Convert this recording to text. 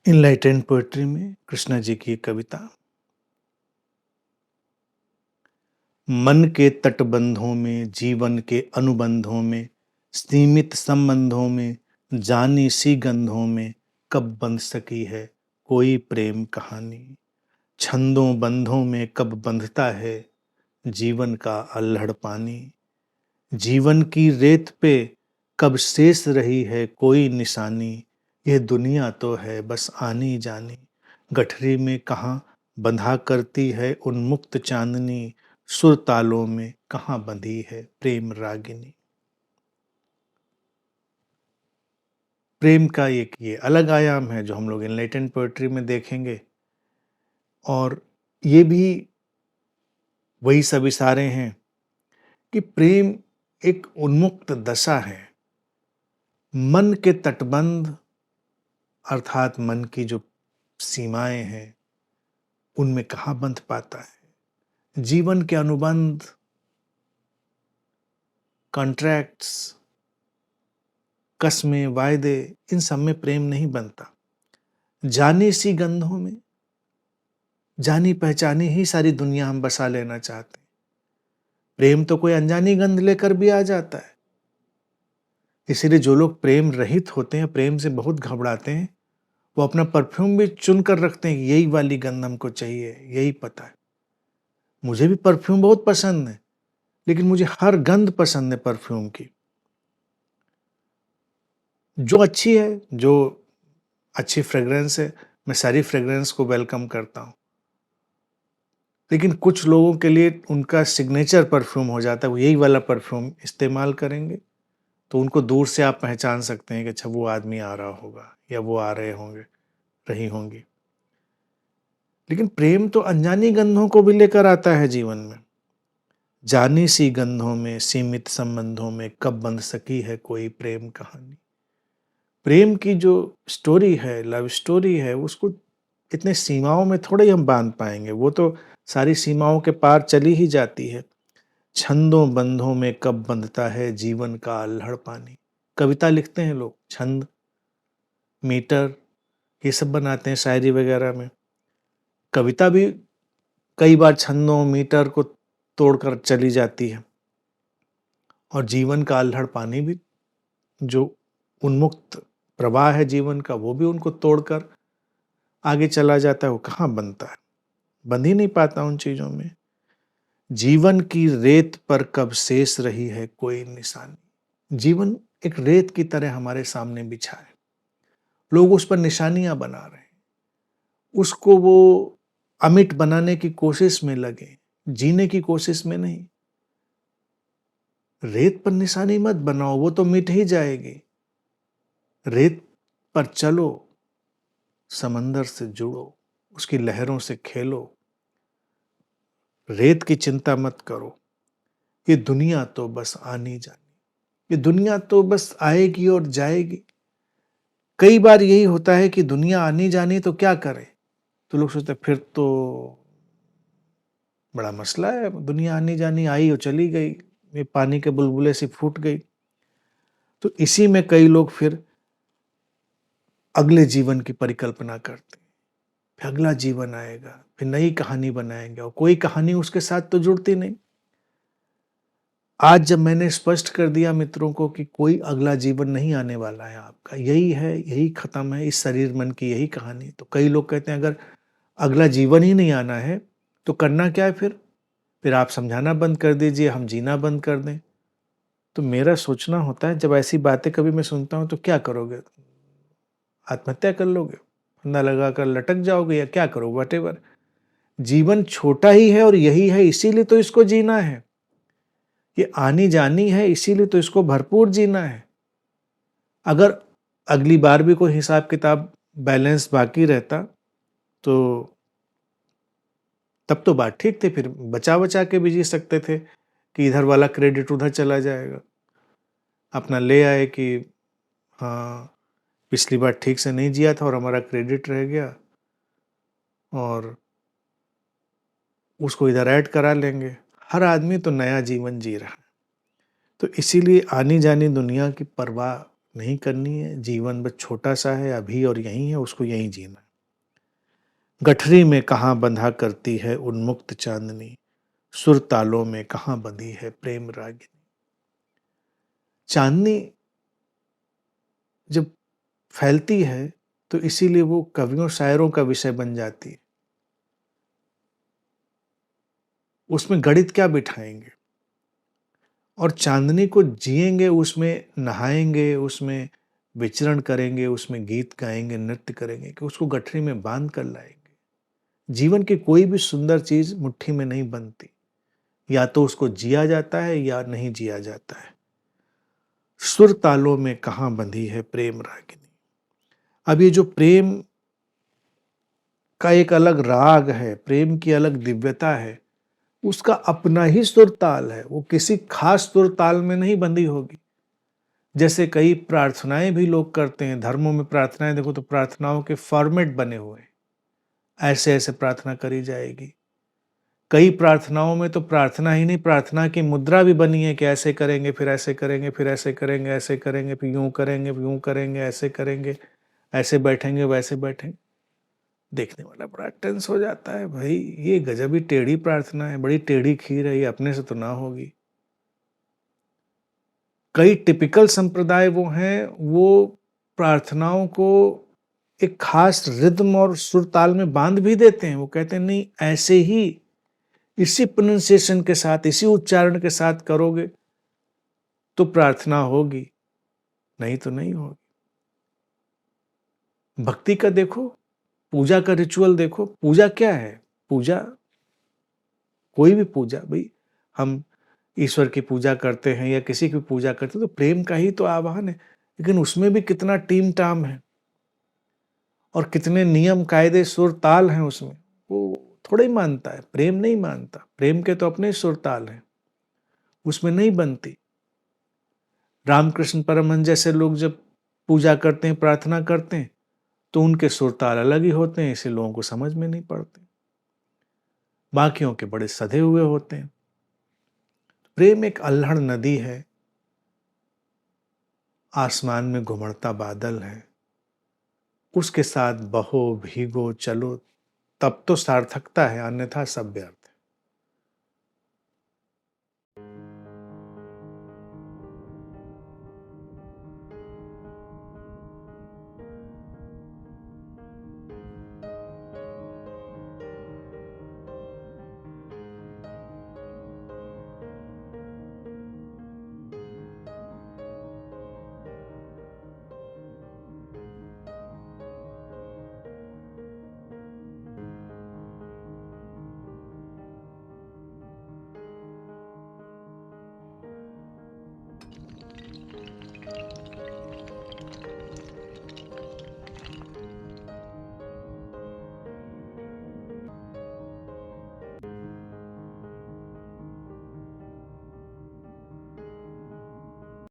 Enlightened poetry में कृष्णा जी की एक कविता। मन के तटबंधों में, जीवन के अनुबंधों में, सीमित संबंधों में, जानी सी गंधों में कब बंध सकी है कोई प्रेम कहानी। छंदों बंधों में कब बंधता है जीवन का अल्हड़ पानी। जीवन की रेत पे कब शेष रही है कोई निशानी। ये दुनिया तो है बस आनी जानी। गठरी में कहाँ बंधा करती है उन्मुक्त चांदनी। सुर तालों में कहाँ बंधी है प्रेम रागिनी। प्रेम का एक ये अलग आयाम है जो हम लोग इनलाइटेंड पोएट्री में देखेंगे, और ये भी वही सब इशारे हैं कि प्रेम एक उन्मुक्त दशा है। मन के तटबंध अर्थात मन की जो सीमाएं हैं उनमें कहाँ बंध पाता है। जीवन के अनुबंध, कॉन्ट्रैक्ट्स, कस्में, वायदे, इन सब में प्रेम नहीं बनता। जानी सी गंधों में, जानी पहचानी ही सारी दुनिया हम बसा लेना चाहते हैं। प्रेम तो कोई अनजानी गंध लेकर भी आ जाता है। इसीलिए जो लोग प्रेम रहित होते हैं, प्रेम से बहुत घबराते हैं, वो अपना परफ्यूम भी चुन कर रखते हैं, यही वाली गंध हमको चाहिए, यही पता है। मुझे भी परफ्यूम बहुत पसंद है, लेकिन मुझे हर गंध पसंद है परफ्यूम की। जो अच्छी है, जो अच्छी फ्रेग्रेंस है, मैं सारी फ्रेग्रेंस को वेलकम करता हूँ। लेकिन कुछ लोगों के लिए उनका सिग्नेचर परफ्यूम हो जाता है, वो यही वाला परफ्यूम इस्तेमाल करेंगे, तो उनको दूर से आप पहचान सकते हैं कि अच्छा वो आदमी आ रहा होगा या वो आ रहे होंगे, रही होंगी। लेकिन प्रेम तो अनजानी गंधों को भी लेकर आता है जीवन में। जानी सी गंधों में, सीमित संबंधों में कब बंध सकी है कोई प्रेम कहानी। प्रेम की जो स्टोरी है, लव स्टोरी है, उसको इतने सीमाओं में थोड़े ही हम बांध पाएंगे। वो तो सारी सीमाओं के पार चली ही जाती है। छंदों बंधों में कब बंधता है जीवन का अल्हड़ पानी। कविता लिखते हैं लोग, छंद, मीटर, ये सब बनाते हैं शायरी वगैरह में। कविता भी कई बार छंदों, मीटर को तोड़कर चली जाती है, और जीवन का अल्हड़ पानी भी, जो उन्मुक्त प्रवाह है जीवन का, वो भी उनको तोड़कर आगे चला जाता है। वो कहाँ बनता है, बंध ही नहीं पाता उन चीजों में। जीवन की रेत पर कब शेष रही है कोई निशानी। जीवन एक रेत की तरह हमारे सामने बिछा है, लोग उस पर निशानियां बना रहे हैं, उसको वो अमिट बनाने की कोशिश में लगे, जीने की कोशिश में नहीं। रेत पर निशानी मत बनाओ, वो तो मिट ही जाएगी। रेत पर चलो, समंदर से जुड़ो, उसकी लहरों से खेलो। रेत की चिंता मत करो, ये दुनिया तो बस आनी जानी, ये दुनिया तो बस आएगी और जाएगी। कई बार यही होता है कि दुनिया आनी जानी तो क्या करे, तो लोग सोचते फिर तो बड़ा मसला है, दुनिया आनी जानी, आई और चली गई, ये पानी के बुलबुले से फूट गई। तो इसी में कई लोग फिर अगले जीवन की परिकल्पना करते हैं, फिर अगला जीवन आएगा, फिर नई कहानी बनाएंगे, और कोई कहानी उसके साथ तो जुड़ती नहीं। आज जब मैंने स्पष्ट कर दिया मित्रों को कि कोई अगला जीवन नहीं आने वाला है आपका, यही है, यही खत्म है, इस शरीर मन की यही कहानी, तो कई लोग कहते हैं अगर अगला जीवन ही नहीं आना है तो करना क्या है फिर आप समझाना बंद कर दीजिए, हम जीना बंद कर दें। तो मेरा सोचना होता है, जब ऐसी बातें कभी मैं सुनता हूं, तो क्या करोगे, आत्महत्या कर लोगे, फंदा लगाकर लटक जाओगे, या क्या करोगे, वटेवर। जीवन छोटा ही है और यही है, इसीलिए तो इसको जीना है। ये आनी जानी है, इसीलिए तो इसको भरपूर जीना है। अगर अगली बार भी कोई हिसाब किताब बैलेंस बाकी रहता, तो तब तो बात ठीक थी, फिर बचा बचा के भी जी सकते थे कि इधर वाला क्रेडिट उधर चला जाएगा। अपना ले आए कि हाँ, पिछली बार ठीक से नहीं जिया था और हमारा क्रेडिट रह गया, और उसको इधर ऐड करा लेंगे। हर आदमी तो नया जीवन जी रहा है। तो इसीलिए आनी जानी दुनिया की परवाह नहीं करनी है। जीवन बस छोटा सा है, अभी और यहीं है, उसको यहीं जीना है। गठरी में कहाँ बंधा करती है उन्मुक्त चांदनी, सुर तालों में कहाँ बंधी है प्रेम रागिनी। चांदनी जब फैलती है तो इसीलिए वो कवियों शायरों का विषय बन जाती है। उसमें गणित क्या बिठाएंगे, और चांदनी को जिएंगे, उसमें नहाएंगे, उसमें विचरण करेंगे, उसमें गीत गाएंगे, नृत्य करेंगे, कि उसको गठरी में बांध कर लाएंगे। जीवन की कोई भी सुंदर चीज मुट्ठी में नहीं बनती, या तो उसको जिया जाता है या नहीं जिया जाता है। सुर तालों में कहाँ बंधी है प्रेम रागिनी। अब ये जो प्रेम का एक अलग राग है, प्रेम की अलग दिव्यता है, उसका अपना ही सुर ताल है, वो किसी खास सुर ताल में नहीं बंधी होगी। जैसे कई प्रार्थनाएं भी लोग करते हैं, धर्मों में प्रार्थनाएं देखो तो प्रार्थनाओं के फॉर्मेट बने हुए हैं, ऐसे ऐसे प्रार्थना करी जाएगी। कई प्रार्थनाओं में तो प्रार्थना ही नहीं, प्रार्थना की मुद्रा भी बनी है कि ऐसे करेंगे, फिर ऐसे करेंगे, फिर ऐसे करेंगे, ऐसे करेंगे, फिर यूं करेंगे, फिर यूं करेंगे, ऐसे करेंगे, ऐसे बैठेंगे, वैसे बैठेंगे। देखने वाला बड़ा टेंस हो जाता है, भाई ये गजब ही टेढ़ी प्रार्थना है, बड़ी टेढ़ी खीर है, ये अपने से तो ना होगी। कई टिपिकल संप्रदाय वो हैं, वो प्रार्थनाओं को एक खास रिद्म और सुर ताल में बांध भी देते हैं। वो कहते हैं नहीं, ऐसे ही इसी प्रोनाउंसिएशन के साथ, इसी उच्चारण के साथ करोगे तो प्रार्थना होगी, नहीं तो नहीं होगी। भक्ति का देखो, पूजा का रिचुअल देखो। पूजा क्या है? पूजा, कोई भी पूजा, भाई हम ईश्वर की पूजा करते हैं या किसी की पूजा करते हैं तो प्रेम का ही तो आवाहन है, लेकिन उसमें भी कितना टीम टाम है और कितने नियम कायदे सुर ताल हैं उसमें। वो थोड़ा ही मानता है, प्रेम नहीं मानता। प्रेम के तो अपने सुर ताल हैं, उसमें नहीं बनती। रामकृष्ण परमहंस जैसे लोग जब पूजा करते हैं, प्रार्थना करते हैं, तो उनके सुर ताल अलग ही होते हैं, इसे लोगों को समझ में नहीं पड़ते। बाकियों के बड़े सधे हुए होते हैं। प्रेम एक अल्हड़ नदी है, आसमान में घुमड़ता बादल है, उसके साथ बहो भीगो चलो, तब तो सार्थकता है, अन्यथा सब व्यर्थ।